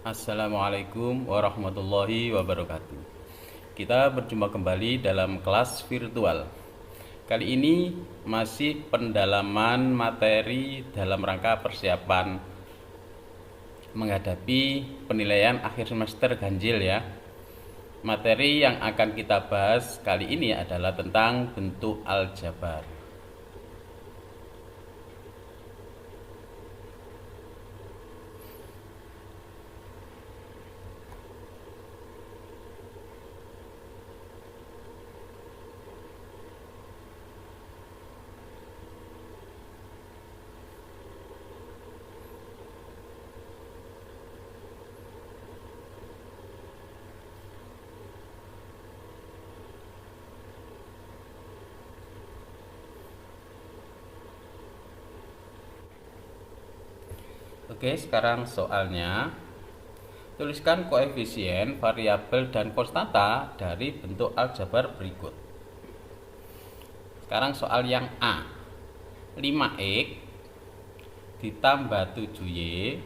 Assalamualaikum warahmatullahi wabarakatuh. Kita berjumpa kembali dalam kelas virtual. Kali ini masih pendalaman materi dalam rangka persiapan menghadapi penilaian akhir semester ganjil ya. Materi yang akan kita bahas kali ini adalah tentang bentuk aljabar. Oke, sekarang soalnya. Tuliskan koefisien, variabel, dan konstanta dari bentuk aljabar berikut. Sekarang soal yang A. 5x ditambah 7y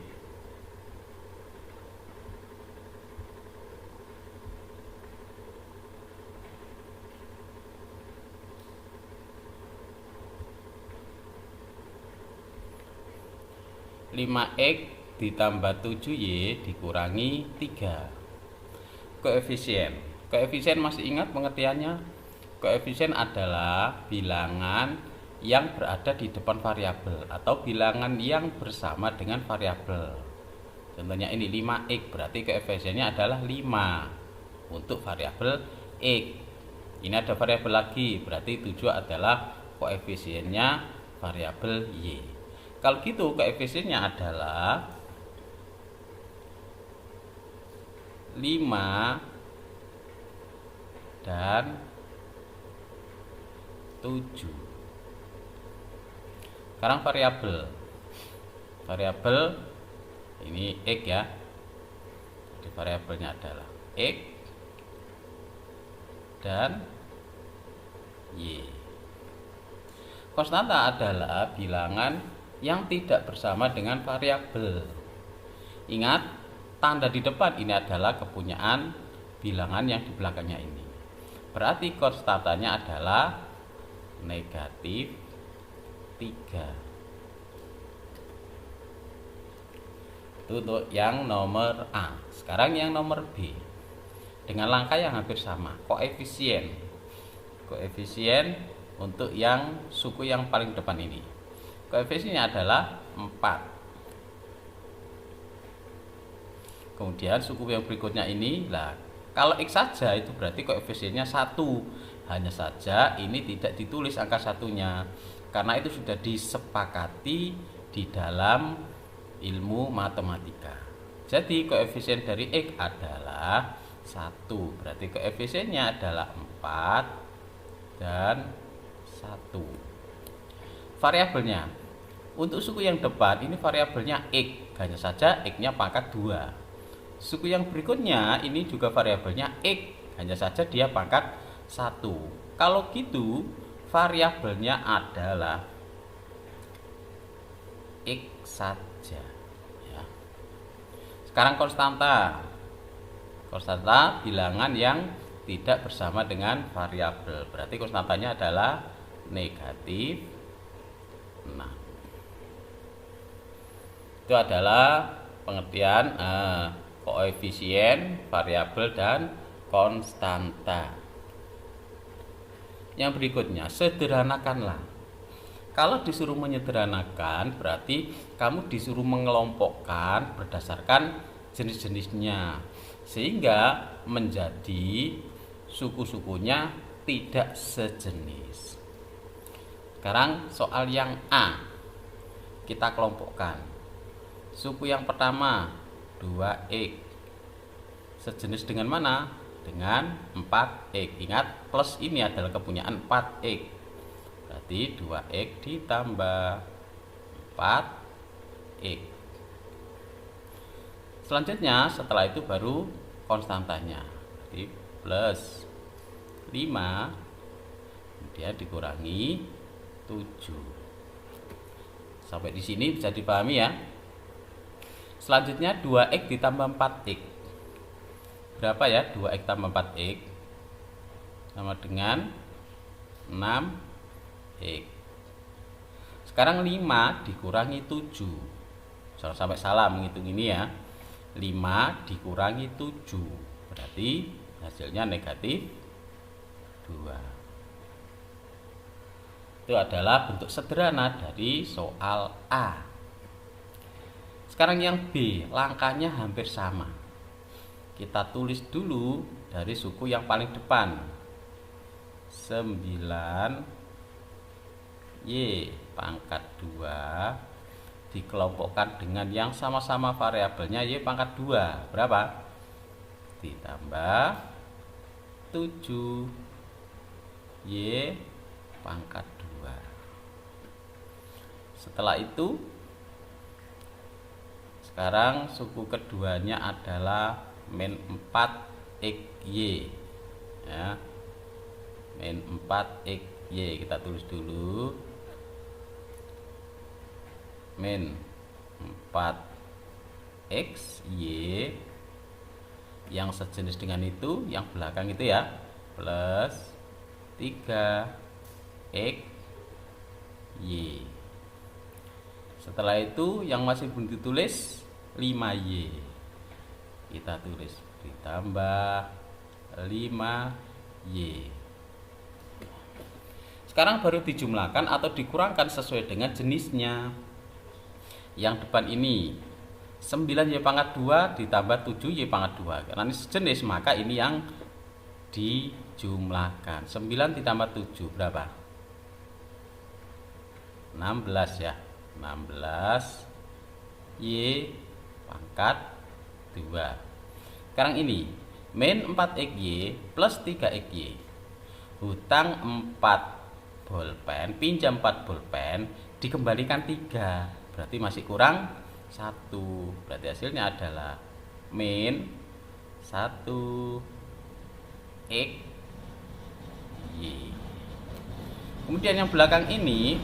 ditambah 7y dikurangi 3. Koefisien masih ingat pengertiannya? Koefisien adalah bilangan yang berada di depan variabel atau bilangan yang bersama dengan variabel. Contohnya ini 5x, berarti koefisiennya adalah 5 untuk variabel x. Ini ada variabel lagi, berarti 7 adalah koefisiennya variabel y. Kalau gitu koefisiennya adalah 5 dan 7. Sekarang variabel ini x ya. Jadi variabelnya adalah x dan y. Konstanta adalah bilangan yang tidak bersama dengan variabel. Ingat, tanda di depan ini adalah kepunyaan bilangan yang di belakangnya ini. Berarti konstantanya adalah negatif 3. Itu untuk yang nomor A. Sekarang yang nomor B. Dengan langkah yang hampir sama. Koefisien untuk yang suku yang paling depan ini. Koefisiennya adalah 4. Kemudian suku yang berikutnya ini, kalau x saja itu berarti koefisiennya 1. Hanya saja ini tidak ditulis angka satunya, karena itu sudah disepakati di dalam ilmu matematika. Jadi koefisien dari x adalah 1. Berarti koefisiennya adalah 4 dan 1. Variabelnya, untuk suku yang depan ini variabelnya x, hanya saja x-nya pangkat 2. Suku yang berikutnya ini juga variabelnya x, hanya saja dia pangkat 1. Kalau gitu variabelnya adalah x saja ya. Sekarang konstanta bilangan yang tidak bersama dengan variabel, berarti konstantanya adalah negatif 6. Itu adalah pengertian koefisien, variabel, dan konstanta. Yang berikutnya, sederhanakanlah. Kalau disuruh menyederhanakan, berarti kamu disuruh mengelompokkan berdasarkan jenis-jenisnya, sehingga menjadi suku-sukunya tidak sejenis. Sekarang soal yang A. Kita kelompokkan. Suku yang pertama 2x. Sejenis dengan mana? Dengan 4x. Ingat, plus ini adalah kepunyaan 4x. Berarti 2x ditambah 4x. Selanjutnya setelah itu baru konstantanya. Jadi plus 5 kemudian dikurangi 7. Sampai di sini bisa dipahami ya. Selanjutnya 2x ditambah 4x. Berapa ya 2x tambah 4x? Sama dengan 6x. Sekarang 5 dikurangi 7. Jangan sampai salah menghitung ini ya. 5 dikurangi 7. Berarti hasilnya negatif 2. Itu adalah bentuk sederhana dari soal A. Sekarang yang B, langkahnya hampir sama. Kita tulis dulu dari suku yang paling depan. 9y pangkat 2 dikelompokkan dengan yang sama-sama variabelnya y pangkat 2. Berapa? Ditambah 7y pangkat 2. Setelah itu sekarang suku keduanya adalah min 4xy ya. Min 4xy kita tulis dulu. Min 4xy yang sejenis dengan itu, yang belakang itu ya, plus 3xy. Setelah itu yang masih belum ditulis 5y. Kita tulis ditambah 5y. Sekarang baru dijumlahkan atau dikurangkan sesuai dengan jenisnya. Yang depan ini 9y pangkat 2 ditambah 7y pangkat 2. Karena ini sejenis maka ini yang dijumlahkan. 9 ditambah 7 berapa? 16 ya. 16y pangkat 2. Sekarang ini min 4xy plus 3xy. Hutang 4 bolpen, pinjam 4 bolpen, dikembalikan 3. Berarti masih kurang 1. Berarti hasilnya adalah min 1xy. Kemudian yang belakang ini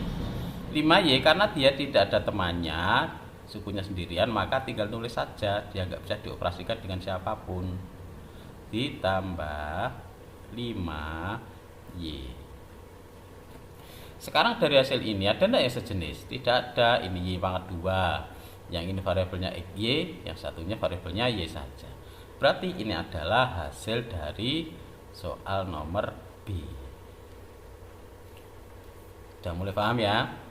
5y karena dia tidak ada temannya, sukunya sendirian, maka tinggal tulis saja, dia nggak bisa dioperasikan dengan siapapun. Ditambah 5y. Sekarang dari hasil ini ada enggak yang sejenis? Tidak ada. Ini y pangkat 2, yang ini variabelnya xy, yang satunya variabelnya y saja. Berarti ini adalah hasil dari soal nomor B. Sudah mulai paham ya?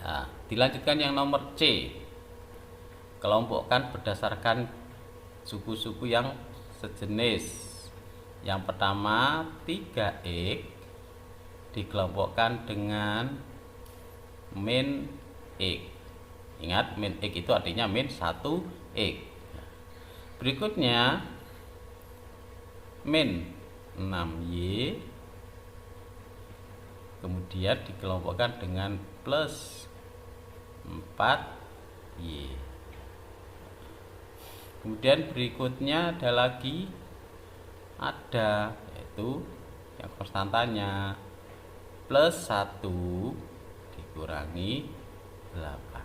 Nah, dilanjutkan yang nomor C. Kelompokkan berdasarkan suku-suku yang sejenis. Yang pertama 3x dikelompokkan dengan min x. Ingat min x itu artinya min 1x. Berikutnya min 6y kemudian dikelompokkan dengan plus 4y. Kemudian berikutnya ada lagi, yaitu yang konstantanya plus 1 dikurangi 8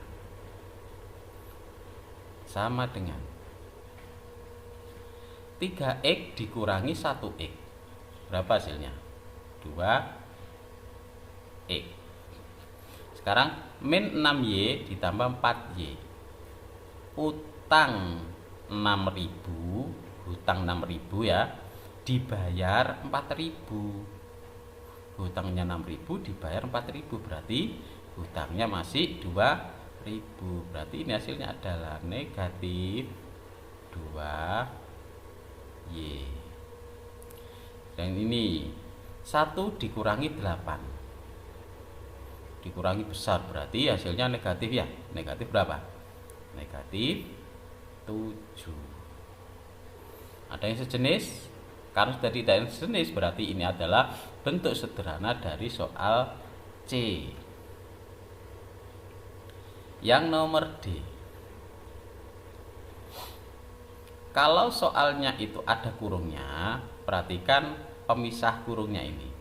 sama dengan 3x dikurangi 1x. Berapa hasilnya? 2x. Sekarang min 6y ditambah 4y. Utang 6.000, hutang 6.000 ya, dibayar 4.000. Hutangnya 6.000 dibayar 4.000, berarti hutangnya masih 2.000. Berarti ini hasilnya adalah negatif 2y. Dan ini 1 dikurangi 8 dikurangi besar, berarti hasilnya negatif ya. Negatif berapa? Negatif 7. Ada yang sejenis? Karena sudah tidak yang sejenis, berarti ini adalah bentuk sederhana dari soal C. Yang nomor D. Kalau soalnya itu ada kurungnya, perhatikan pemisah kurungnya ini.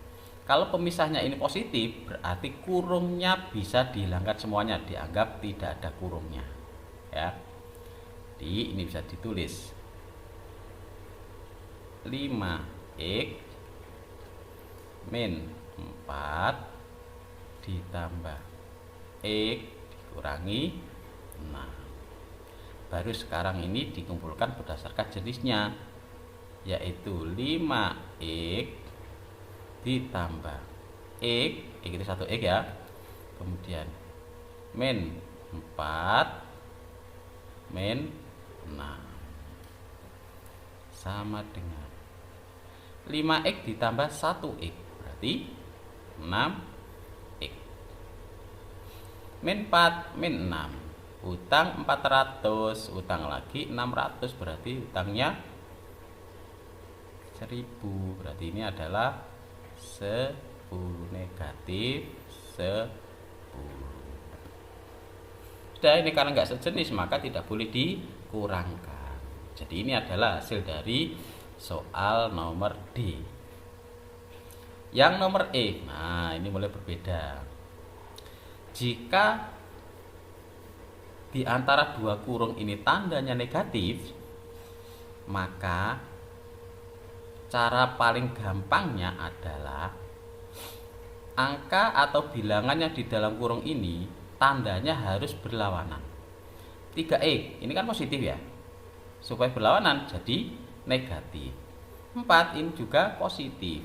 Kalau pemisahnya ini positif, berarti kurungnya bisa dihilangkan semuanya, dianggap tidak ada kurungnya. Ya. Jadi ini bisa ditulis 5x min 4 ditambah x dikurangi 6. Baru sekarang ini dikumpulkan berdasarkan jenisnya, yaitu 5x ditambah x itu 1x ya, kemudian min 4 min 6 sama dengan 5x ditambah 1x berarti 6x min 4 min 6, utang 400, utang lagi 600, berarti utangnya 1000, berarti ini adalah 10 negatif 10. Sudah, ini karena nggak sejenis maka tidak boleh dikurangkan. Jadi ini adalah hasil dari soal nomor D. Yang nomor E, nah ini mulai berbeda. Jika di antara dua kurung ini tandanya negatif, maka cara paling gampangnya adalah angka atau bilangan yang di dalam kurung ini tandanya harus berlawanan. 3x ini kan positif ya, supaya berlawanan jadi negatif. 4 ini juga positif,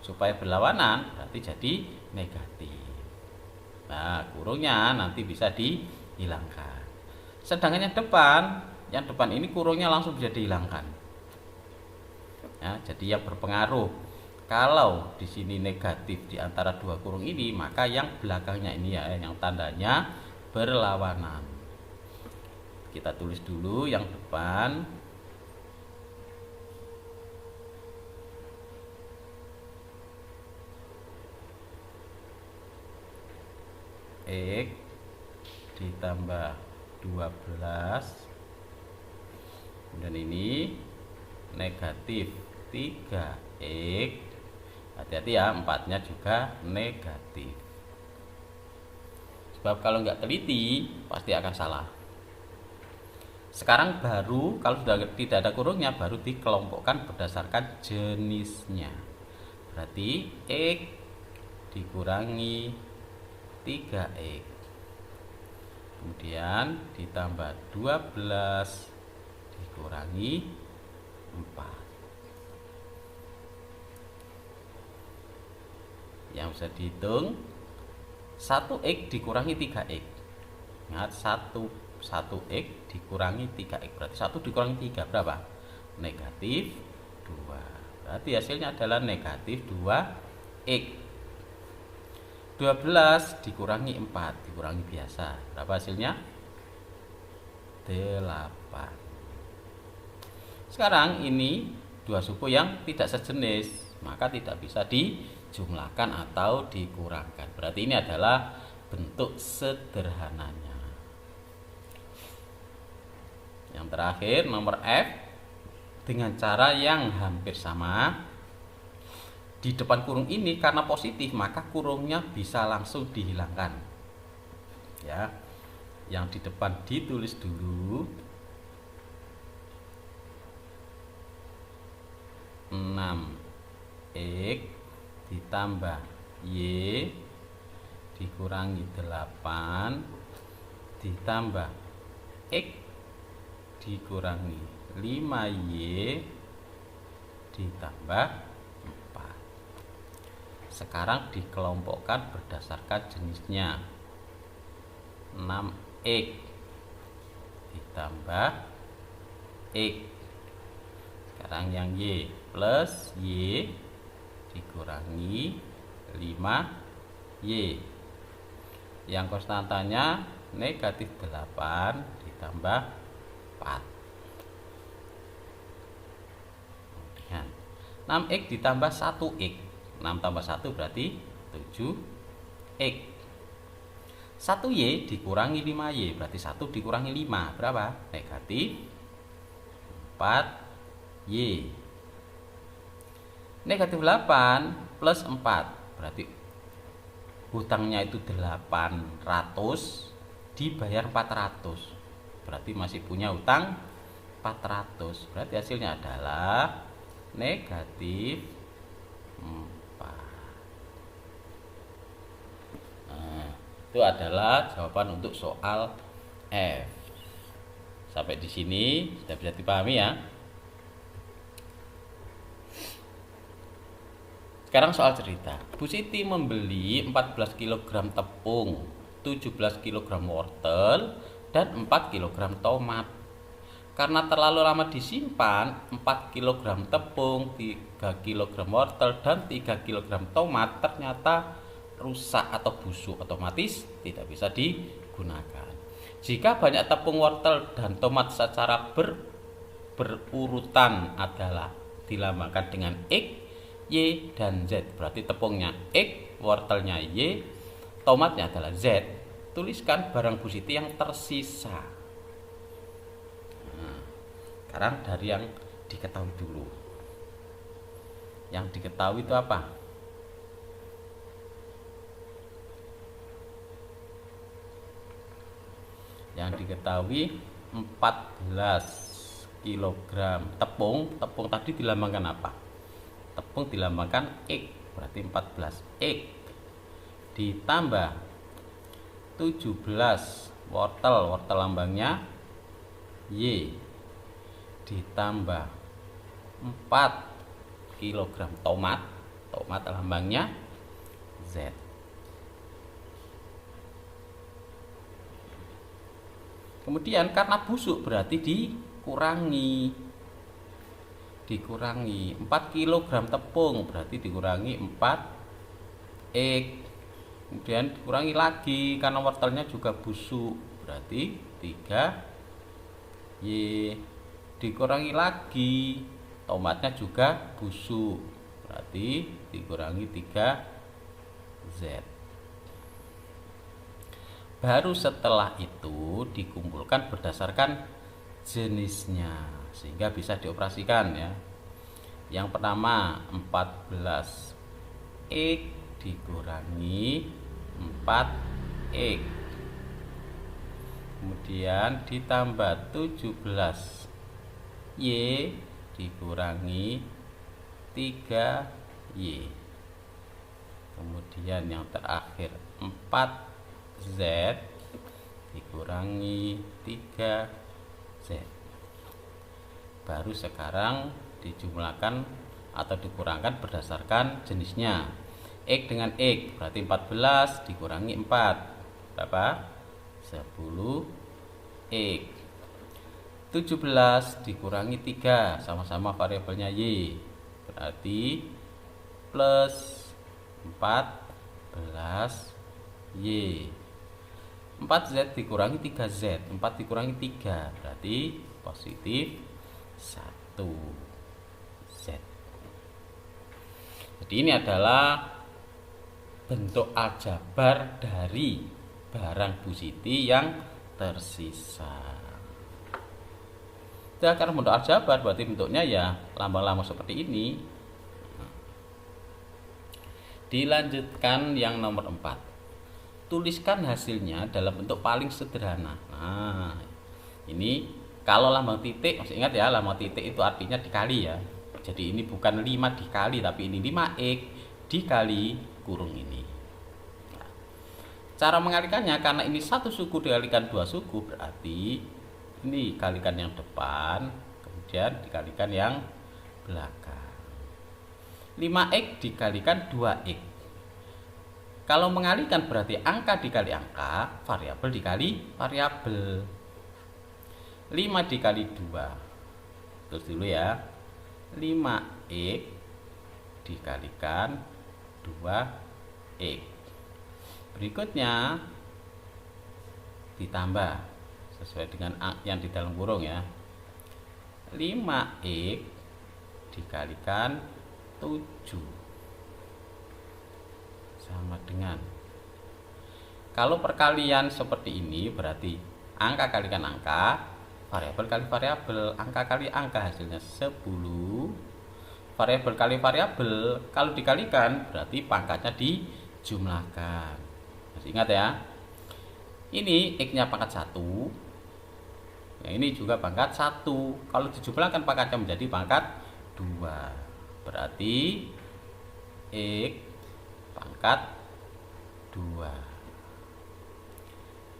supaya berlawanan berarti jadi negatif. Nah, kurungnya nanti bisa dihilangkan. Sedangkan yang depan ini kurungnya langsung bisa dihilangkan. Ya, jadi yang berpengaruh kalau di sini negatif di antara dua kurung ini, maka yang belakangnya ini ya, yang tandanya berlawanan. Kita tulis dulu yang depan. X ditambah 12, kemudian ini negatif 3x, hati-hati ya, 4-nya juga negatif, sebab kalau nggak teliti pasti akan salah. Sekarang baru kalau sudah tidak ada kurungnya baru dikelompokkan berdasarkan jenisnya, berarti x dikurangi 3x, kemudian ditambah 12 dikurangi 4. Yang bisa dihitung 1x dikurangi 3x. Ingat 1x dikurangi 3x berarti 1 dikurangi 3 berapa? Negatif 2. Berarti hasilnya adalah negatif 2x. 12 dikurangi 4 dikurangi biasa, berapa hasilnya? 8. Sekarang ini dua suku yang tidak sejenis, maka tidak bisa dijumlahkan atau dikurangkan. Berarti ini adalah bentuk sederhananya. Yang terakhir nomor F, dengan cara yang hampir sama. Di depan kurung ini karena positif maka kurungnya bisa langsung dihilangkan. Ya. Yang di depan ditulis dulu 6x ditambah y dikurangi 8 ditambah x dikurangi 5y ditambah 4. Sekarang dikelompokkan berdasarkan jenisnya. 6x ditambah x. Sekarang yang y plus y dikurangi 5y. Yang konstantanya negatif 8 ditambah 4. 6x ditambah 1x. 6 tambah 1 berarti 7x. 1y dikurangi 5y berarti 1 dikurangi 5 berapa? Negatif 4y. Negatif 8 plus 4 berarti hutangnya itu 800 dibayar 400 berarti masih punya utang 400. Berarti hasilnya adalah negatif 4. Nah, itu adalah jawaban untuk soal F. Sampai di sini sudah bisa dipahami ya. Sekarang soal cerita. Bu Siti membeli 14 kg tepung, 17 kg wortel, dan 4 kg tomat. Karena terlalu lama disimpan, 4 kg tepung, 3 kg wortel, dan 3 kg tomat ternyata rusak atau busuk, otomatis tidak bisa digunakan. Jika banyak tepung, wortel, dan tomat secara berurutan adalah dilambangkan dengan X, Y, dan Z. Berarti tepungnya X, wortelnya Y, tomatnya adalah Z. Tuliskan barang Bu Siti yang tersisa. Nah, sekarang dari yang diketahui dulu. Yang diketahui itu apa? Yang diketahui 14 kg tepung. Tepung tadi dilambangkan apa? Tepung dilambangkan X, berarti 14 X ditambah 17 wortel, wortel lambangnya Y, ditambah 4 kg tomat, tomat lambangnya Z. Kemudian karena busuk berarti dikurangi 4 kg tepung berarti dikurangi 4 X, kemudian dikurangi lagi karena wortelnya juga busuk berarti 3 Y, dikurangi lagi tomatnya juga busuk berarti dikurangi 3 Z. Baru setelah itu dikumpulkan berdasarkan jenisnya sehingga bisa dioperasikan ya. Yang pertama 14 X dikurangi 4 X, kemudian ditambah 17 Y dikurangi 3 Y, kemudian yang terakhir 4 Z dikurangi 3 Z. Baru sekarang dijumlahkan atau dikurangkan berdasarkan jenisnya. X dengan X berarti 14 dikurangi 4 berapa? 10 X. 17 dikurangi 3 sama-sama variabelnya Y berarti plus 14 Y. 4Z dikurangi 3Z, 4 dikurangi 3 berarti positif 1 Z. Jadi ini adalah bentuk aljabar dari barang Bu Siti yang tersisa. Nah, karena bentuk aljabar berarti bentuknya ya lambang-lambang seperti ini. Dilanjutkan yang nomor 4. Tuliskan hasilnya dalam bentuk paling sederhana. Nah, ini kalau lambang titik, masih ingat ya, lambang titik itu artinya dikali ya. Jadi ini bukan 5 dikali, tapi ini 5X dikali kurung ini. Nah, cara mengalikannya, karena ini satu suku dikalikan dua suku, berarti ini kalikan yang depan, kemudian dikalikan yang belakang. 5X dikalikan 2X. Kalau mengalikan berarti angka dikali angka, variabel dikali variabel. 5 dikali 2. Terus dulu ya. 5X dikalikan 2X. Berikutnya ditambah sesuai dengan yang di dalam kurung ya. 5X dikalikan 7 sama dengan, kalau perkalian seperti ini berarti angka kalikan angka, variabel kali variabel, angka kali angka hasilnya 10, variabel kali variabel, kalau dikalikan berarti pangkatnya dijumlahkan. Masih ingat ya, ini X nya pangkat 1, Yang ini juga pangkat 1. Kalau dijumlahkan pangkatnya menjadi pangkat 2. Berarti X pangkat 2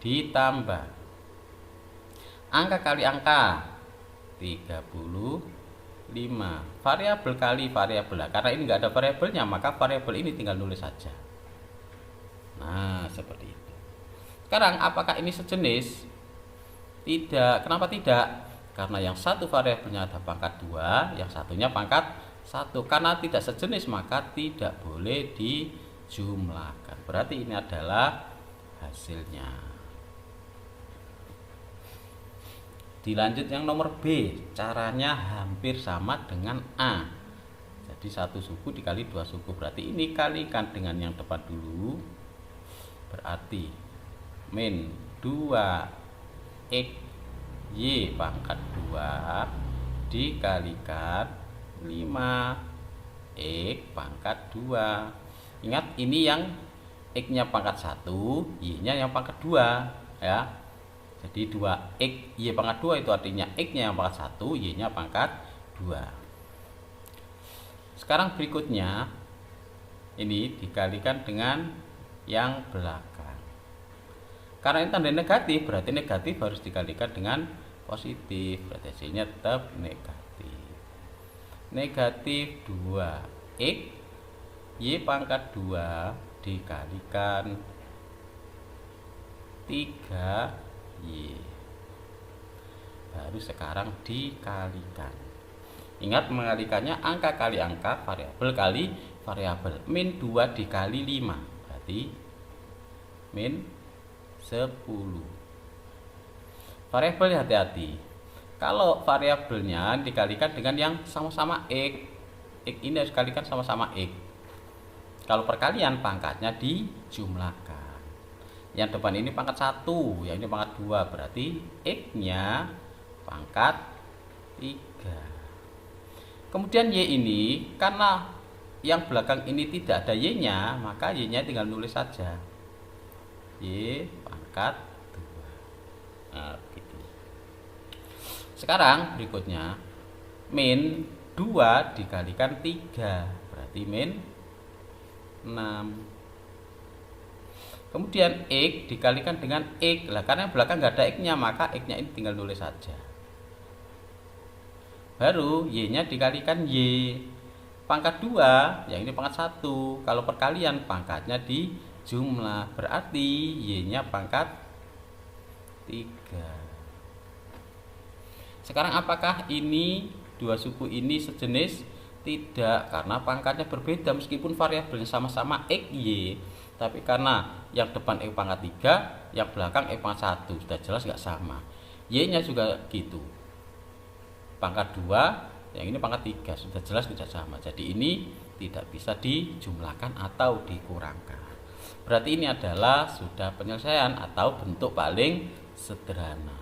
ditambah angka kali angka 35, variabel kali variabel. Nah, karena ini enggak ada variabelnya, maka variabel ini tinggal nulis saja. Nah, seperti itu. Sekarang apakah ini sejenis? Tidak. Kenapa tidak? Karena yang satu variabelnya ada pangkat 2, yang satunya pangkat 1. Karena tidak sejenis maka tidak boleh dijumlahkan. Berarti ini adalah hasilnya. Dilanjut yang nomor B, caranya hampir sama dengan A. Jadi satu suku dikali dua suku, berarti ini kalikan dengan yang depan dulu. Berarti min 2x y pangkat 2 dikalikan 5x pangkat 2. Ingat ini yang x-nya pangkat 1, y-nya yang pangkat 2 ya. Jadi 2x y pangkat 2 itu artinya x-nya yang pangkat 1, y-nya pangkat 2. Sekarang berikutnya ini dikalikan dengan yang belakang. Karena ini tanda negatif, berarti negatif harus dikalikan dengan positif. Berarti hasilnya tetap negatif. Negatif 2x y pangkat 2 dikalikan 3 Y. Baru sekarang dikalikan. Ingat mengalikannya angka kali angka, variabel kali variabel. Min 2 dikali 5 berarti min 10. Variabel hati-hati. Kalau variabelnya dikalikan dengan yang sama-sama x ini harus dikalikan sama-sama x. Kalau perkalian pangkatnya dijumlahkan. Yang depan ini pangkat 1, yang ini pangkat 2, berarti x-nya pangkat 3. Kemudian y ini karena yang belakang ini tidak ada y-nya, maka y-nya tinggal nulis saja. Y pangkat 2. Nah, begitu. Sekarang berikutnya min 2 dikalikan 3, berarti min 6. Kemudian x dikalikan dengan x. Lah karena belakang nggak ada x-nya, maka x-nya ini tinggal nulis saja. Baru y-nya dikalikan y. Pangkat 2, yang ini pangkat 1. Kalau perkalian pangkatnya dijumlah, berarti y-nya pangkat 3. Sekarang apakah ini dua suku ini sejenis? Tidak, karena pangkatnya berbeda meskipun variabelnya sama-sama x, y. Tapi karena yang depan x pangkat 3, yang belakang x pangkat 1, sudah jelas nggak sama. Y-nya juga gitu. Pangkat 2, yang ini pangkat 3, sudah jelas tidak sama. Jadi ini tidak bisa dijumlahkan atau dikurangkan. Berarti ini adalah sudah penyelesaian atau bentuk paling sederhana.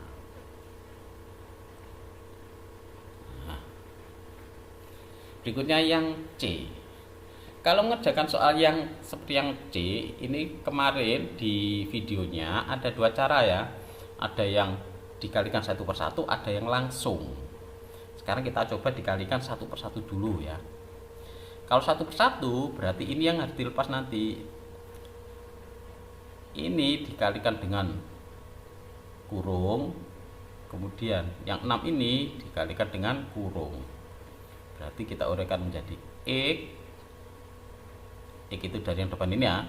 Nah, berikutnya yang C. Kalau mengerjakan soal yang seperti yang C, ini kemarin di videonya ada dua cara ya. Ada yang dikalikan satu per satu, ada yang langsung. Sekarang kita coba dikalikan satu per satu dulu ya. Kalau satu per satu berarti ini yang harus dilepas nanti. Ini dikalikan dengan kurung, kemudian yang 6 ini dikalikan dengan kurung. Berarti kita uraikan menjadi X itu dari yang depan ini ya,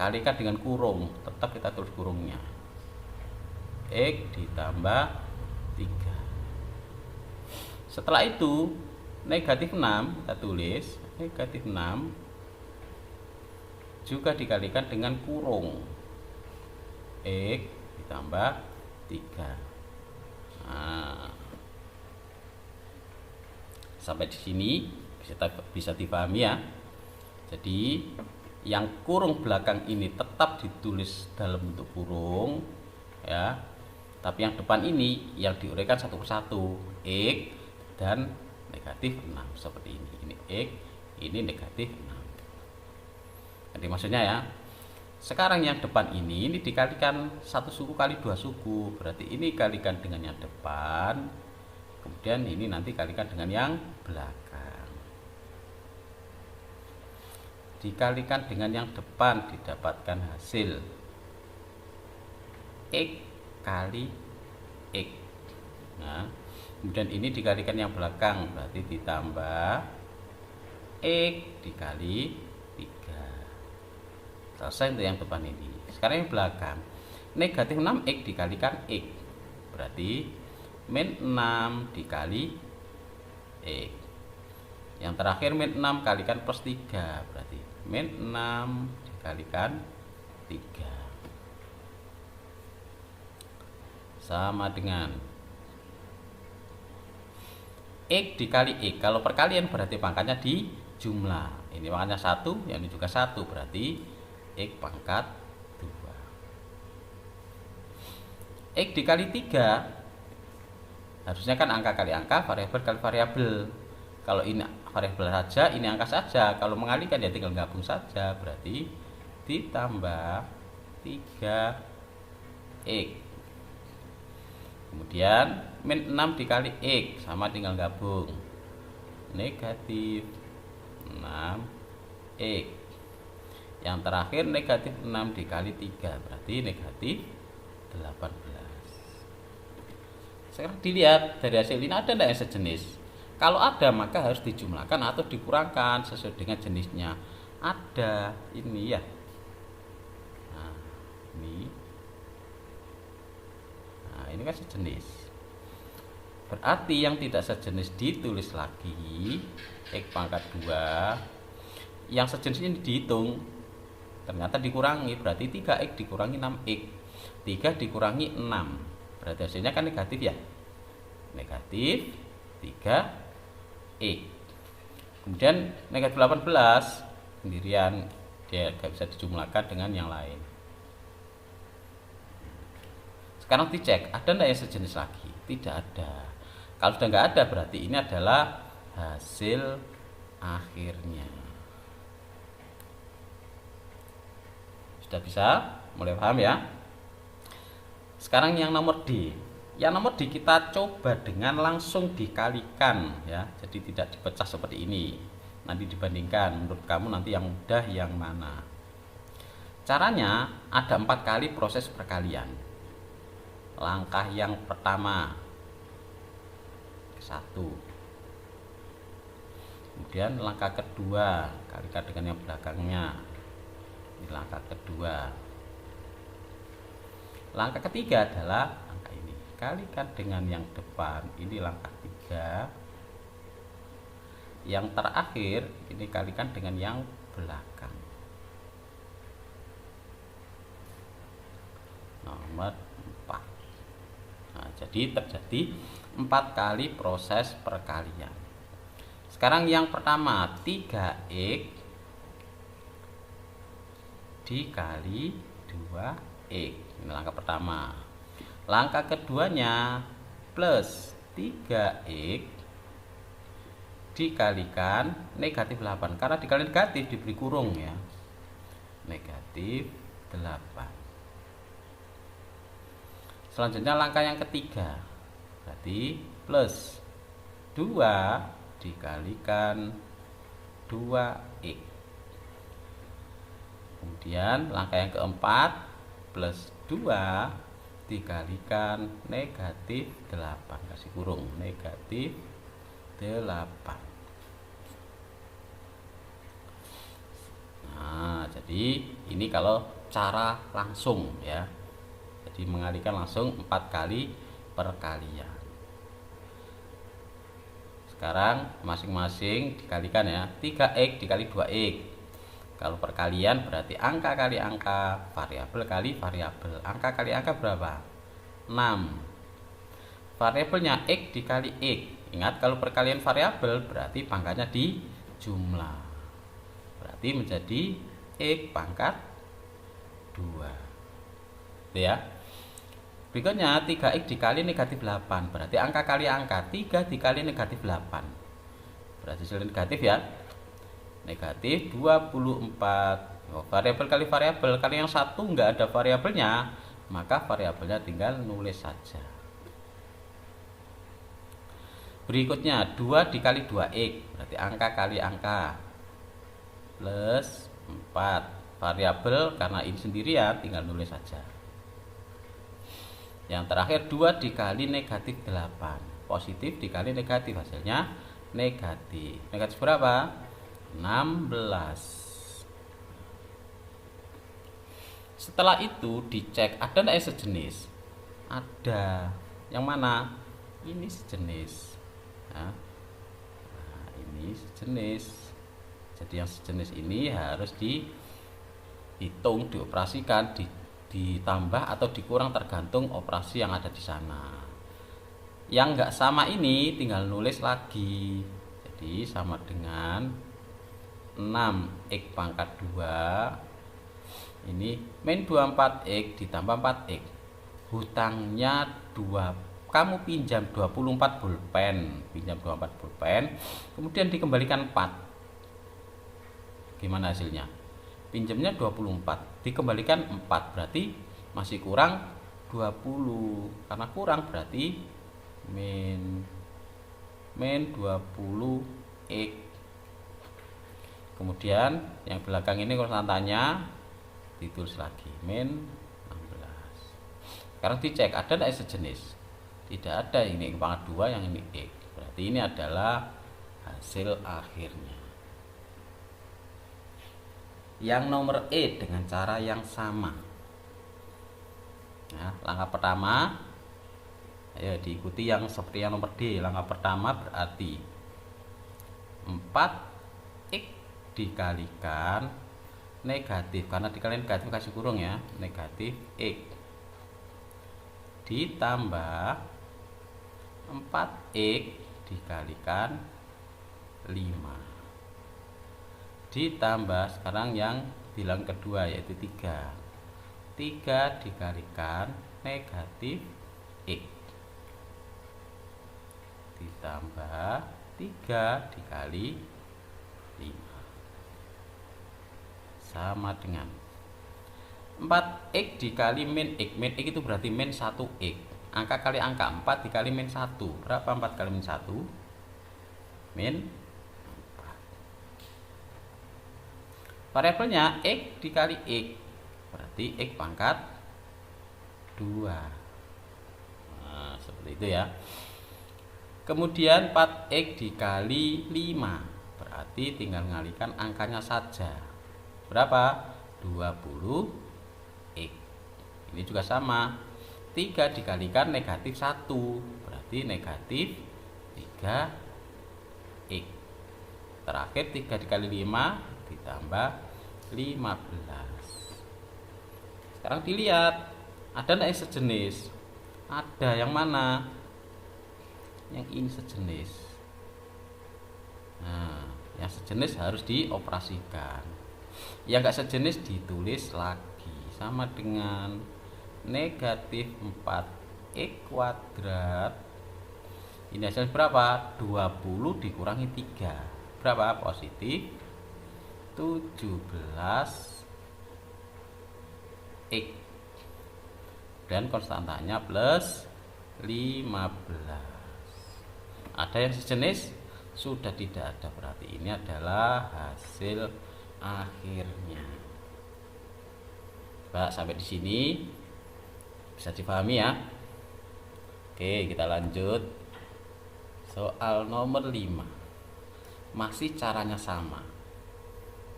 kalikan dengan kurung, tetap kita tulis kurungnya. X ditambah 3. Setelah itu negatif 6 kita tulis, negatif 6 juga dikalikan dengan kurung. X ditambah 3. Nah, sampai di sini bisa dipahami ya. Jadi yang kurung belakang ini tetap ditulis dalam bentuk kurung ya. Tapi yang depan ini yang diuraikan satu persatu, x dan negatif 6 seperti ini. Ini x, ini negatif 6. Jadi maksudnya ya, Sekarang yang depan ini dikalikan satu suku kali dua suku, berarti ini kalikan dengan yang depan, kemudian ini nanti kalikan dengan yang belakang. Dikalikan dengan yang depan didapatkan hasil X kali X. Nah, kemudian ini dikalikan yang belakang, berarti ditambah X dikali 3. Selesai untuk yang depan ini. Sekarang yang belakang, negatif 6X dikalikan X, berarti min 6 dikali X. Yang terakhir min 6 kalikan plus 3, berarti min 6 dikalikan 3 sama dengan X dikali X. Kalau perkalian berarti pangkatnya di jumlah. Ini pangkatnya 1, yang ini juga 1, berarti X pangkat 2. X dikali 3, harusnya kan angka kali angka, variabel kali variabel. Kalau ini variabel saja, ini angka saja. Kalau mengalihkan ya tinggal gabung saja, berarti ditambah 3X. Kemudian min 6 dikali X, sama tinggal gabung, negatif 6X. Yang terakhir negatif 6 dikali 3, berarti negatif 18. Sekarang dilihat dari hasil ini ada tidak yang sejenis. Kalau ada maka harus dijumlahkan atau dikurangkan sesuai dengan jenisnya. Ada, ini ya. Nah, ini. Nah, ini kan sejenis. Berarti yang tidak sejenis ditulis lagi X pangkat 2. Yang sejenis ini dihitung, ternyata dikurangi, berarti 3X dikurangi 6X. 3 dikurangi 6, berarti hasilnya kan negatif ya. Negatif 3X. Kemudian negatif 18 sendirian, dia gak bisa dijumlahkan dengan yang lain. Sekarang dicek, ada enggak yang sejenis lagi? Tidak ada. Kalau sudah nggak ada, berarti ini adalah hasil akhirnya. Sudah bisa? Mulai paham ya? Sekarang yang nomor D. Yang nomor D kita coba dengan langsung dikalikan ya. Jadi tidak dipecah seperti ini. Nanti dibandingkan, menurut kamu nanti yang mudah yang mana. Caranya ada 4 kali proses perkalian. Langkah yang pertama 1. Kemudian langkah kedua kalikan dengan yang belakangnya. Ini langkah kedua. Langkah ketiga adalah angka ini, kalikan dengan yang depan. Ini langkah 3. Yang terakhir ini kalikan dengan yang belakang. Nomor 4. Nah, jadi terjadi 4 kali proses perkalian. Sekarang yang pertama 3X dikali 2X. Ini langkah pertama. Langkah keduanya plus 3X dikalikan negatif 8. Karena dikali negatif diberi kurung ya. Negatif 8. Selanjutnya langkah yang ketiga, berarti plus 2 dikalikan 2X. Kemudian langkah yang keempat, plus 2 dikalikan negatif 8. Kasih kurung, negatif 8. Nah, jadi ini kalau cara langsung ya. Jadi mengalihkan langsung 4 kali perkalian. Sekarang masing-masing dikalikan ya. 3X dikali 2X. Kalau perkalian berarti angka kali angka, variabel kali variabel. Angka kali angka berapa? 6. Variabelnya X dikali X. Ingat kalau perkalian variabel berarti pangkatnya di jumlah. Berarti menjadi X pangkat 2. Itu ya. Berikutnya 3X dikali negatif 8. Berarti angka kali angka, 3 dikali negatif 8. Berarti hasil negatif ya. Negatif 24 Oh, variabel kali variabel, kalau yang satu nggak ada variabelnya, maka variabelnya tinggal nulis saja. Berikutnya 2 dikali 2x, berarti angka kali angka, plus 4. Variabel karena ini sendirian tinggal nulis saja. Yang terakhir 2 dikali negatif 8, positif dikali negatif, hasilnya negatif. Negatif berapa? 16. Setelah itu dicek ada nggak yang sejenis. Ada. Yang mana? Ini sejenis. Nah, ini sejenis. Jadi yang sejenis ini harus dihitung, dioperasikan, ditambah atau dikurang tergantung operasi yang ada di sana. Yang nggak sama ini tinggal nulis lagi. Jadi sama dengan 6x pangkat 2. Ini min 24x ditambah 4x. Hutangnya 2. Kamu pinjam 24 pulpen, pinjam 24 pulpen, kemudian dikembalikan 4. Gimana hasilnya? Pinjamnya 24, dikembalikan 4, berarti masih kurang 20. Karena kurang berarti min 20x. Kemudian yang belakang ini konstantanya ditulis lagi min 16. Sekarang dicek ada tidak sejenis. Tidak ada, ini pangkat 2, yang ini x. Berarti ini adalah hasil akhirnya. Yang nomor E dengan cara yang sama. Nah, langkah pertama, ayo diikuti yang seperti yang nomor D. Langkah pertama berarti 4x dikalikan negatif, karena dikalikan negatif kasih kurung ya, negatif x ditambah 4x dikalikan 5 ditambah sekarang yang bilang kedua yaitu 3 dikalikan negatif x ditambah 3 dikali 5 sama dengan 4x dikali min x. Min x itu berarti min 1x. Angka kali angka, 4 dikali min 1. Berapa 4 kali min 1? Min 4. Variabelnya x dikali x, berarti x pangkat 2. Nah, seperti itu ya. Kemudian 4x dikali 5, berarti tinggal mengalihkan angkanya saja. Berapa? 20x. Ini juga sama. 3 dikalikan negatif 1, berarti negatif 3x. Terakhir 3 dikali 5 ditambah 15. Sekarang dilihat ada nggak yang sejenis? Ada. Yang mana? Yang ini sejenis. Nah, yang sejenis harus dioperasikan. Yang enggak sejenis ditulis lagi, sama dengan negatif 4x kuadrat. Ini hasil berapa? 20 dikurangi 3. Berapa? Positif 17x. Dan konstantanya plus 15. Ada yang sejenis? Sudah tidak ada, berarti ini adalah hasil akhirnya. Pak, sampai di sini bisa dipahami ya. Oke, kita lanjut. Soal nomor 5. Masih caranya sama.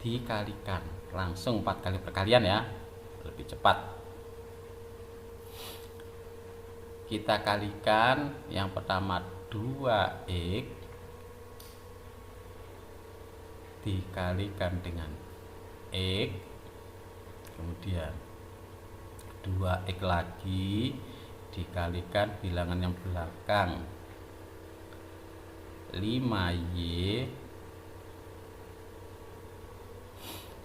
Dikalikan langsung 4 kali perkalian ya. Lebih cepat. Kita kalikan yang pertama 2x dikalikan dengan x, kemudian 2x lagi dikalikan bilangan yang belakang 5y.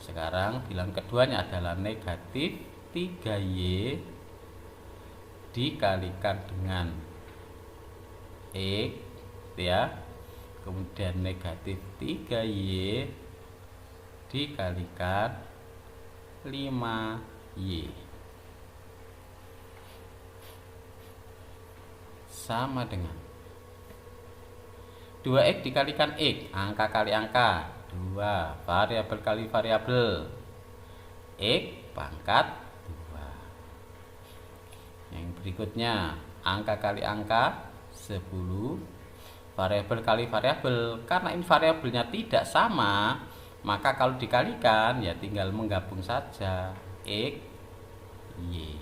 Sekarang bilangan keduanya adalah negatif 3y dikalikan dengan x ya. Kemudian negatif 3y dikalikan 5Y sama dengan 2X dikalikan X, angka kali angka, 2, variabel kali variabel, X pangkat 2. Yang berikutnya, angka kali angka, 10, variabel kali variabel. Karena ini variabelnya tidak sama, maka kalau dikalikan, ya tinggal menggabung saja, X, Y.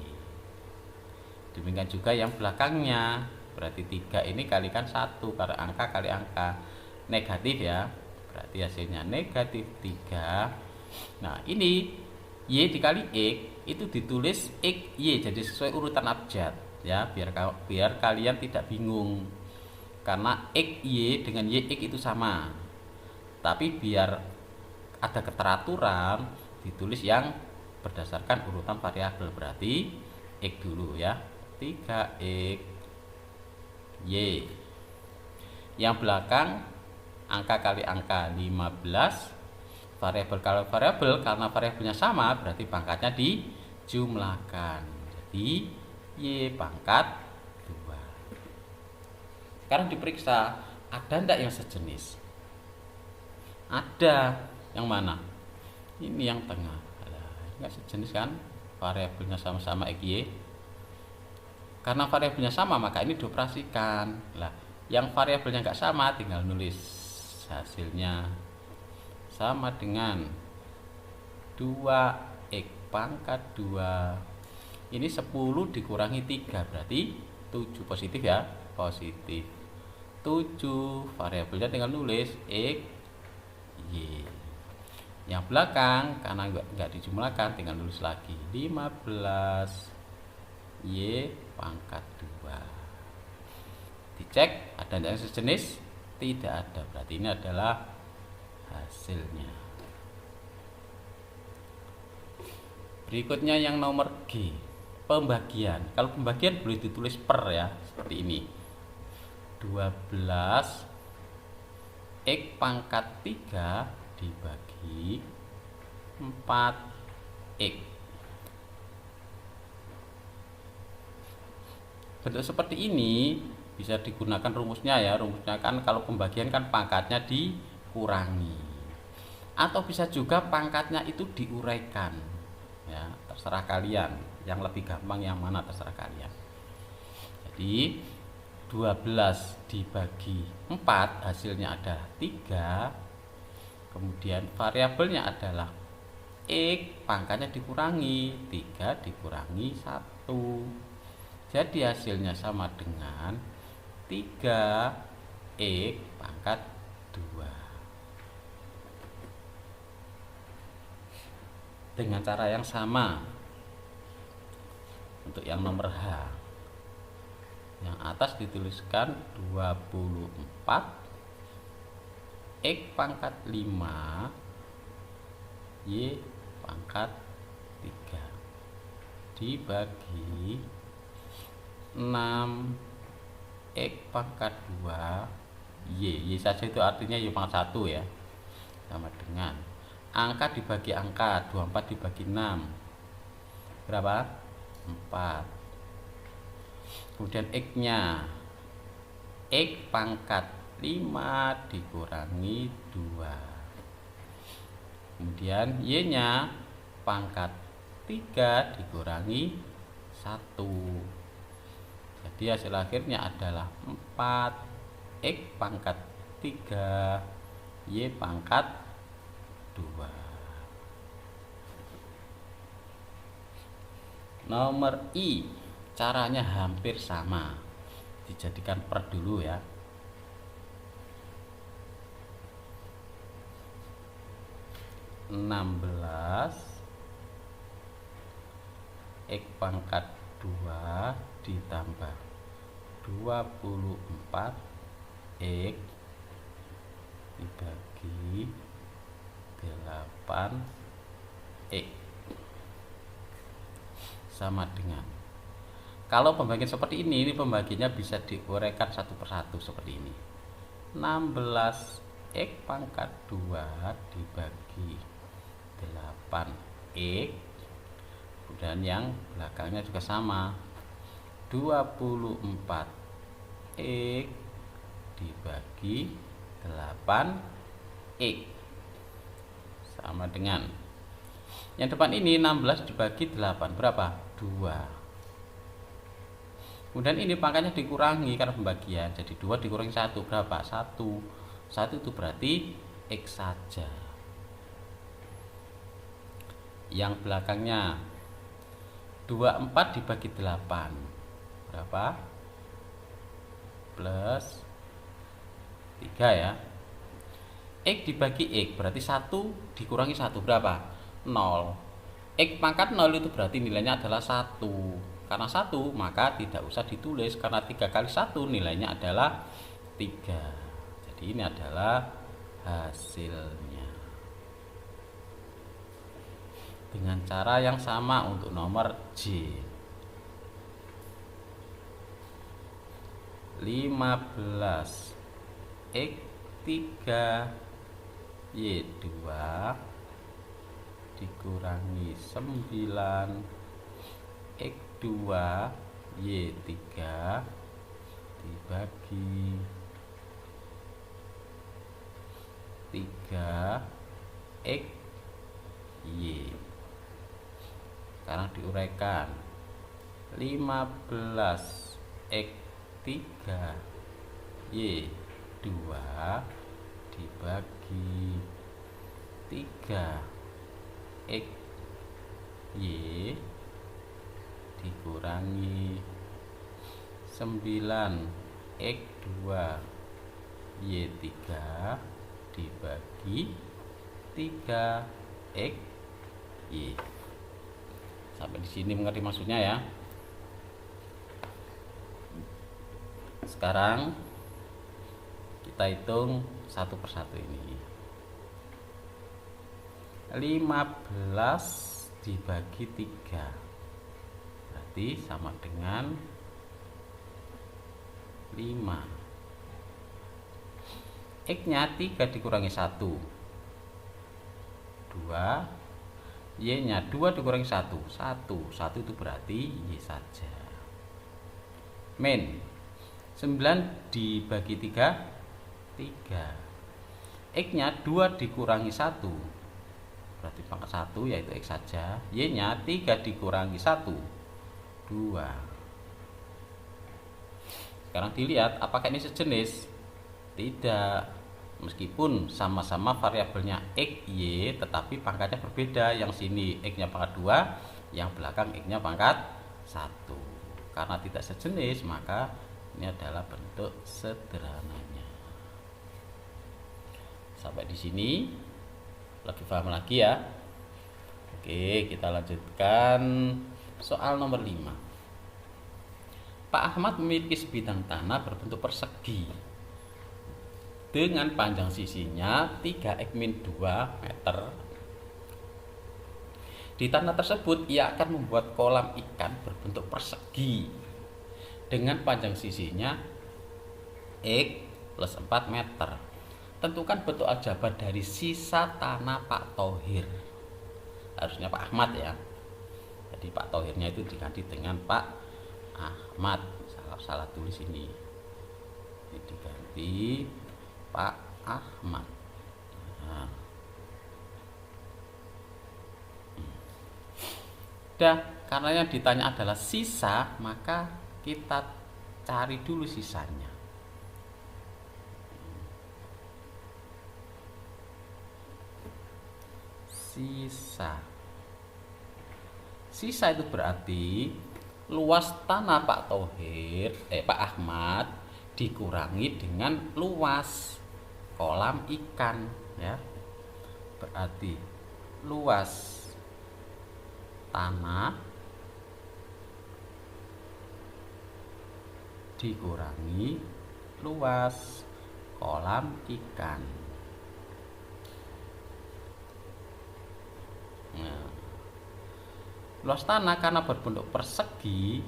Demikian juga yang belakangnya. Berarti 3 ini kalikan 1 karena angka kali angka negatif ya. Berarti hasilnya negatif 3. Nah, ini Y dikali X itu ditulis X Y, jadi sesuai urutan abjad ya, biar kalian tidak bingung. Karena X Y dengan Y X itu sama. Tapi biar ada keteraturan ditulis yang berdasarkan urutan variabel. Berarti X dulu ya. 3X Y. Yang belakang angka kali angka 15, variabel kali variabel, karena variabelnya sama berarti pangkatnya dijumlahkan. Jadi Y pangkat 2. Sekarang diperiksa ada enggak yang sejenis? Ada. Yang mana? Ini yang tengah. Enggak sejenis kan? Variabelnya sama-sama X Y. Karena variabelnya sama maka ini dioperasikan. Lah, yang variabelnya nggak sama tinggal nulis hasilnya sama dengan 2X pangkat 2. Ini 10 dikurangi 3 berarti 7, positif ya, positif 7. Variabelnya tinggal nulis X Y. Yang belakang karena nggak dijumlahkan tinggal nulis lagi 15 Y pangkat 2. Dicek ada yang sejenis? Tidak ada. Berarti ini adalah hasilnya. Berikutnya yang nomor G, pembagian. Kalau pembagian boleh ditulis per ya, seperti ini. 12 X pangkat 3 dibagi 4X. Bentuk seperti ini bisa digunakan rumusnya ya. Rumusnya kan kalau pembagian kan pangkatnya dikurangi. Atau bisa juga pangkatnya itu diuraikan. Ya, terserah kalian. Yang lebih gampang yang mana terserah kalian. Jadi 12 dibagi 4 hasilnya adalah 3. Kemudian variabelnya adalah X, pangkatnya dikurangi 3 dikurangi 1. Jadi hasilnya sama dengan 3X pangkat 2. Dengan cara yang sama untuk yang nomor H. Yang atas dituliskan 24 X pangkat 5 Y pangkat 3 dibagi 6 X pangkat 2 Y saja, itu artinya Y pangkat 1 ya, sama dengan angka dibagi angka, 24 dibagi 6 berapa? 4. Kemudian X nya X pangkat 5 dikurangi 2. Kemudian Y nya pangkat 3 dikurangi 1. Jadi hasil akhirnya adalah 4X pangkat 3 Y pangkat 2. Nomor I, caranya hampir sama. Dijadikan per dulu ya. 16 X pangkat 2 ditambah 24 X dibagi 8 X sama dengan, kalau pembagian seperti ini pembagiannya bisa diuraikan satu persatu seperti ini. 16 X pangkat 2 dibagi 8 X Dan yang belakangnya juga sama. 24 X dibagi 8 X sama dengan yang depan ini 16 dibagi 8 berapa? 2. Kemudian ini pangkatnya dikurangi karena pembagian, jadi 2 dikurangi 1 berapa? 1. 1 itu berarti X saja. Yang belakangnya 24 dibagi 8 berapa? Plus 3 ya. X dibagi X berarti 1 dikurangi 1 berapa? 0. X pangkat 0 itu berarti nilainya adalah 1. Karena 1 maka tidak usah ditulis, karena 3 kali 1 nilainya adalah 3. Jadi ini adalah hasilnya. Dengan cara yang sama untuk nomor J. 15 X 3 Y 2 dikurangi 9 X 2 Y 3 dibagi 3 X Y. Sekarang diuraikan 15 X 3 Y 2 dibagi 3 X Y dikurangi 9 X 2 Y 3 dibagi 3 X Y. Sampai di sini mengerti maksudnya ya. Sekarang kita hitung satu persatu ini. 15 dibagi 3 berarti sama dengan 5. X nya 3 dikurangi 1 2, Y nya 2 dikurangi 1 1 itu berarti Y saja. Min 9 dibagi 3 3. X nya 2 dikurangi 1 berarti pangkat 1 yaitu X saja. Y nya 3 dikurangi 1 2. Sekarang dilihat apakah ini sejenis? Tidak. Meskipun sama-sama variabelnya X, Y, tetapi pangkatnya berbeda. Yang sini X nya pangkat 2, yang belakang X nya pangkat 1. Karena tidak sejenis, maka ini adalah bentuk sederhananya. Sampai di sini lebih paham lagi ya. Oke, kita lanjutkan soal nomor 5. Pak Ahmad memiliki sebidang tanah berbentuk persegi dengan panjang sisinya 3x-2 meter. Di tanah tersebut ia akan membuat kolam ikan berbentuk persegi dengan panjang sisinya X plus 4 meter. Tentukan bentuk aljabar dari sisa tanah Pak Thohir. Harusnya Pak Ahmad ya. Jadi Pak Thohirnya itu diganti dengan Pak Ahmad. Salah tulis ini. Ini diganti Pak Ahmad. Nah. Karena yang ditanya adalah sisa, maka kita cari dulu sisanya. Sisa itu berarti luas tanah Pak Thohir, Pak Ahmad dikurangi dengan luas kolam ikan ya. Berarti luas tanah dikurangi luas kolam ikan. Nah, luas tanah karena berbentuk persegi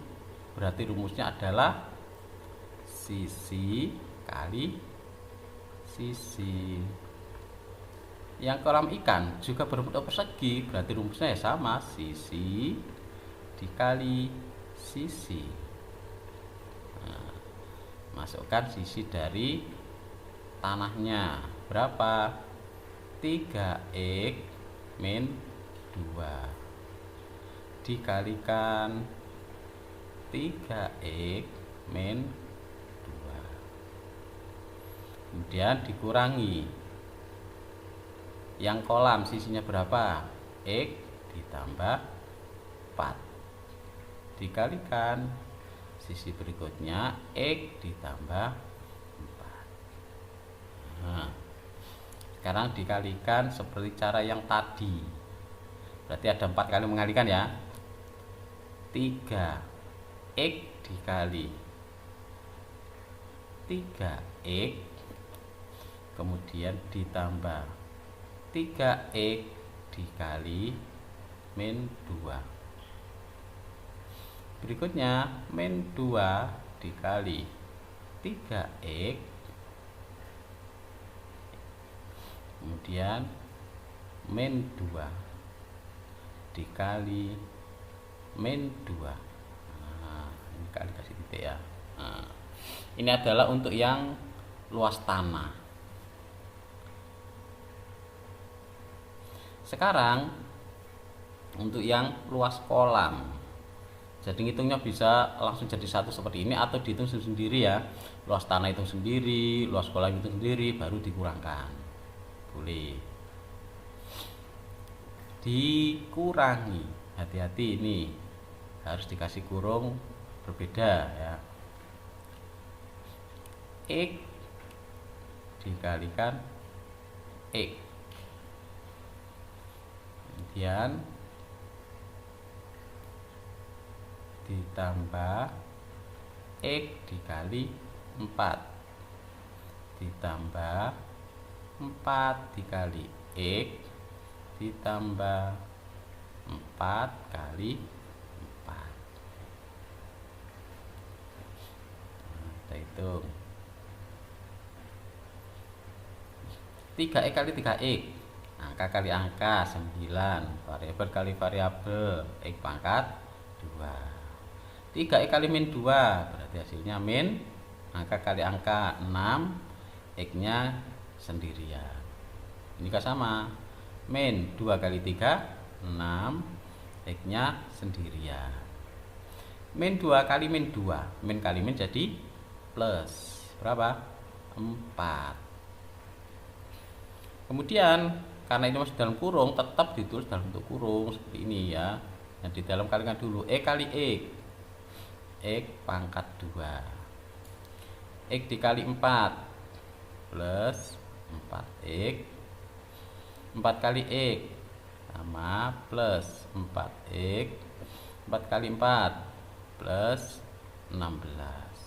berarti rumusnya adalah sisi kali sisi. Yang kolam ikan juga berbentuk persegi berarti rumusnya ya sama, sisi dikali sisi. Nah, masukkan sisi dari tanahnya berapa? 3x min 2 dikalikan 3x min 2, kemudian dikurangi yang kolam sisinya berapa? X ditambah 4 dikalikan sisi berikutnya X ditambah 4. Nah, sekarang dikalikan seperti cara yang tadi, berarti ada 4 kali mengalikan ya. 3x dikali 3x kemudian ditambah 3x dikali min 2, berikutnya min 2 dikali 3x kemudian min 2 dikali min 2. Nah, ini kali kasih titik ya. Nah, ini adalah untuk yang luas tanah. Sekarang untuk yang luas kolam, jadi ngitungnya bisa langsung jadi satu seperti ini atau dihitung sendiri ya. Luas tanah hitung sendiri, luas kolam hitung sendiri, baru dikurangkan. Boleh dikurangi, hati-hati ini harus dikasih kurung berbeda ya. X dikalikan X kemudian ditambah X dikali 4 ditambah 4 dikali X ditambah 4 kali 4. Nah, kita hitung 3x kali 3x, angka kali angka 9, variabel kali variabel, x pangkat 2. 3x kali min 2 berarti hasilnya min angka kali angka 6, x nya sendirian. Ini kan sama, min 2 kali 3 6, x nya sendirian. Min 2 kali min 2, min kali min jadi plus berapa? 4. Kemudian karena ini masih dalam kurung, tetap ditulis dalam bentuk kurung seperti ini ya. Yang di dalam kalikan dulu x kali x pangkat 2, x dikali 4 plus 4x, 4 kali x sama plus 4x, 4 kali 4 plus 16.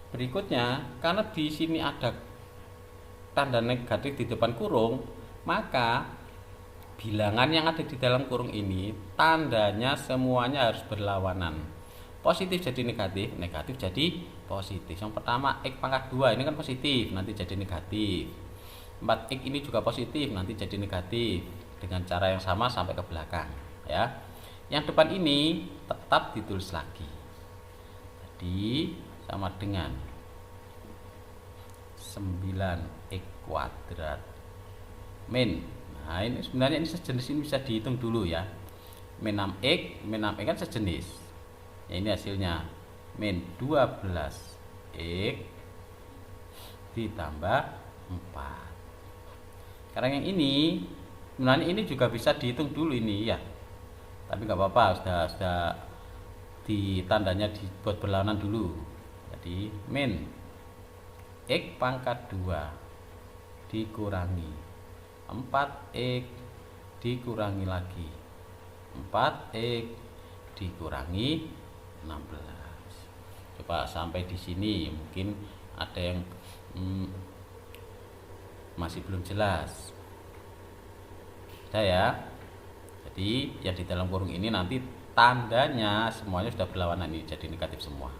Berikutnya, karena di sini ada tanda negatif di depan kurung, maka bilangan yang ada di dalam kurung ini tandanya semuanya harus berlawanan. Positif jadi negatif, negatif jadi positif. Yang pertama x pangkat 2 ini kan positif, nanti jadi negatif. 4x ini juga positif, nanti jadi negatif. Dengan cara yang sama sampai ke belakang ya. Yang depan ini tetap ditulis lagi. Jadi sama dengan 9x kuadrat min, nah ini sebenarnya ini sejenis, ini bisa dihitung dulu ya. Min 6x, min 6x kan sejenis ya, ini hasilnya min 12x ditambah 4. Sekarang yang ini sebenarnya ini juga bisa dihitung dulu ini ya, tapi nggak apa-apa, sudah ditandanya dibuat berlawanan dulu. Jadi min x pangkat 2 dikurangi 4x dikurangi lagi 4x dikurangi 16. Coba sampai di sini mungkin ada yang masih belum jelas. Sudah ya. Jadi yang di dalam kurung ini nanti tandanya semuanya sudah berlawanan, ini jadi negatif semua.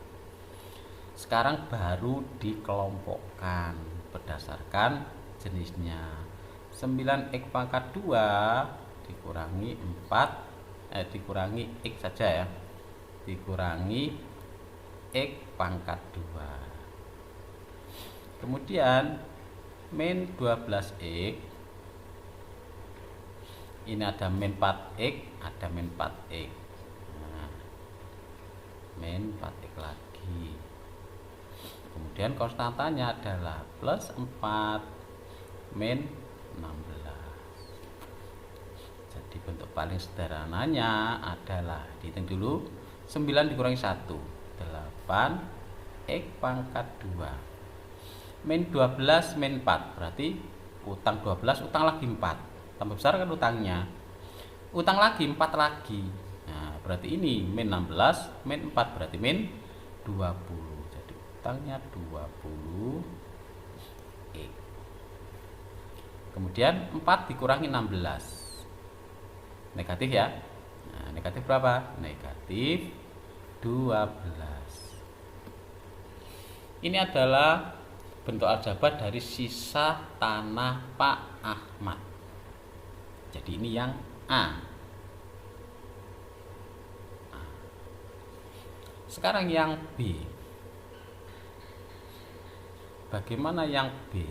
Sekarang baru dikelompokkan berdasarkan jenisnya. 9x pangkat 2 dikurangi 4, dikurangi x saja ya, dikurangi x pangkat 2. Kemudian min 12x, ini ada min 4x, ada min 4x. Nah, min 4x lagi. Kemudian konstantanya adalah plus 4 min 16. Jadi bentuk paling sederhananya adalah, dihitung dulu, 9 dikurangi 1, 8 x pangkat 2 min 12 min 4, berarti utang 12, utang lagi 4, tambah besar kan utangnya, utang lagi 4 lagi. Nah, berarti ini min 16 min 4, berarti min 20. Jadi utangnya 20 x. Kemudian 4 dikurangi 16, negatif ya. Nah, negatif berapa? Negatif 12. Ini adalah bentuk aljabar dari sisa tanah Pak Ahmad. Jadi ini yang A. Sekarang yang B. Bagaimana yang B?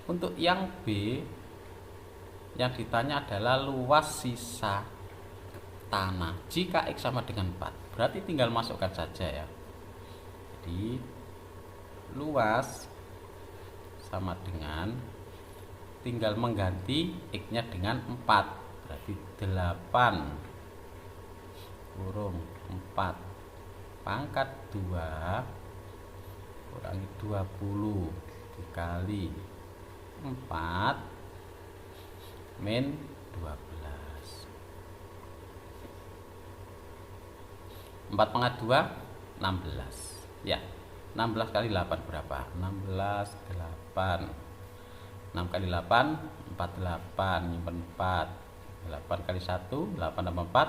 Untuk yang B, yang ditanya adalah luas sisa tanah jika X sama dengan 4. Berarti tinggal masukkan saja ya. Jadi luas sama dengan, tinggal mengganti X-nya dengan 4, berarti 8 kurung 4 pangkat 2 kurangi 20 dikali 4 min 12. 4 pangkat 2 16 ya. 16 kali 8 berapa? 16 8. 6 kali 8 48, nyimpen 4. 8 kali 1 8 tambah 4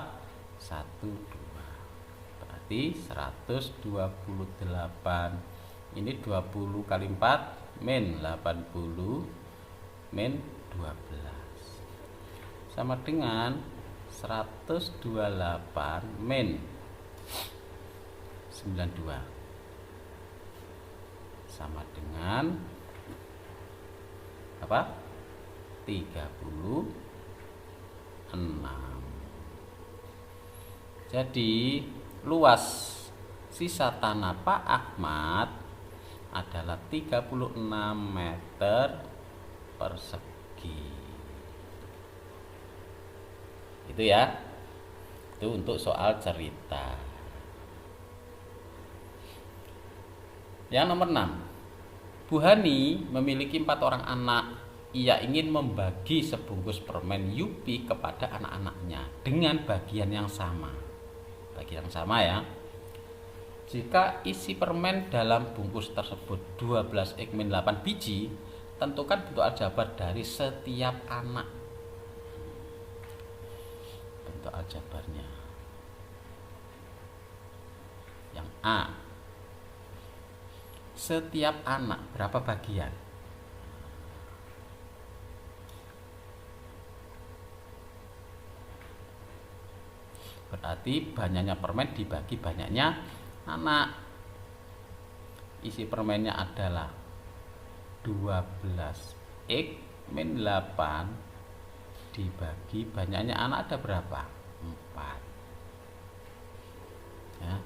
1 2. Berarti 128. Ini 20 kali 4 min 80 min 12 sama dengan 128 min 92 sama dengan apa? 36. Jadi luas sisa tanah Pak Ahmad adalah 36 meter persegi. Itu ya. Itu untuk soal cerita. Yang nomor 6. Bu Hani memiliki 4 orang anak. Ia ingin membagi sebungkus permen Yupi kepada anak-anaknya dengan bagian yang sama. Bagian yang sama ya. Jika isi permen dalam bungkus tersebut 12x min 8 biji, tentukan bentuk aljabar dari setiap anak. Bentuk aljabarnya. Yang A. Setiap anak berapa bagian? Berarti banyaknya permen dibagi banyaknya anak. Isi permennya adalah 12x min 8 dibagi banyaknya anak ada berapa? 4 ya.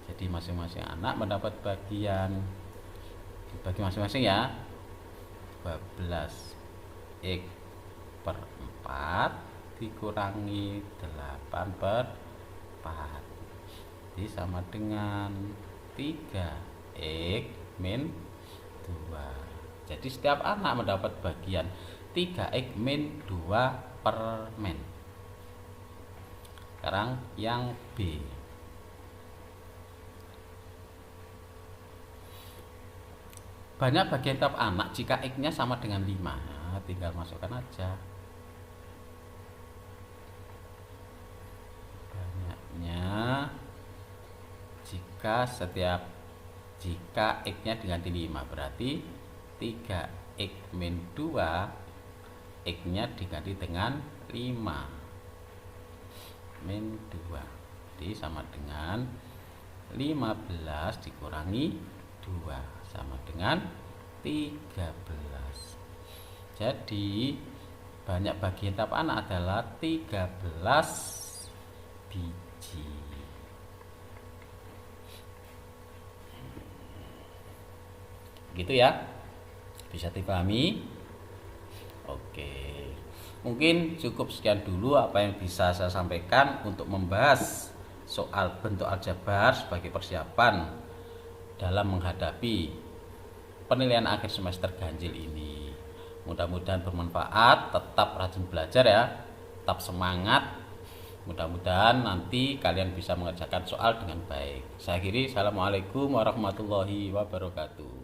Jadi masing-masing anak mendapat bagian, dibagi masing-masing ya, 12x per 4 dikurangi 8 per 4, jadi sama dengan 3x min 2. Jadi setiap anak mendapat bagian 3x min 2 permen. Sekarang yang B. Banyak bagian tiap anak jika X-nya sama dengan 5. Nah, tinggal masukkan aja. Banyaknya jika setiap Jika X-nya diganti 5 berarti 3X min 2, X-nya diganti dengan 5 min 2. Jadi sama dengan 15 dikurangi 2 sama dengan 13. Jadi banyak bagi tahap anak adalah 13 biji. Gitu ya. Bisa dipahami? Oke. Mungkin cukup sekian dulu apa yang bisa saya sampaikan untuk membahas soal bentuk aljabar sebagai persiapan dalam menghadapi penilaian akhir semester ganjil ini. Mudah-mudahan bermanfaat, tetap rajin belajar ya, tetap semangat. Mudah-mudahan nanti kalian bisa mengerjakan soal dengan baik. Saya akhiri, assalamualaikum warahmatullahi wabarakatuh.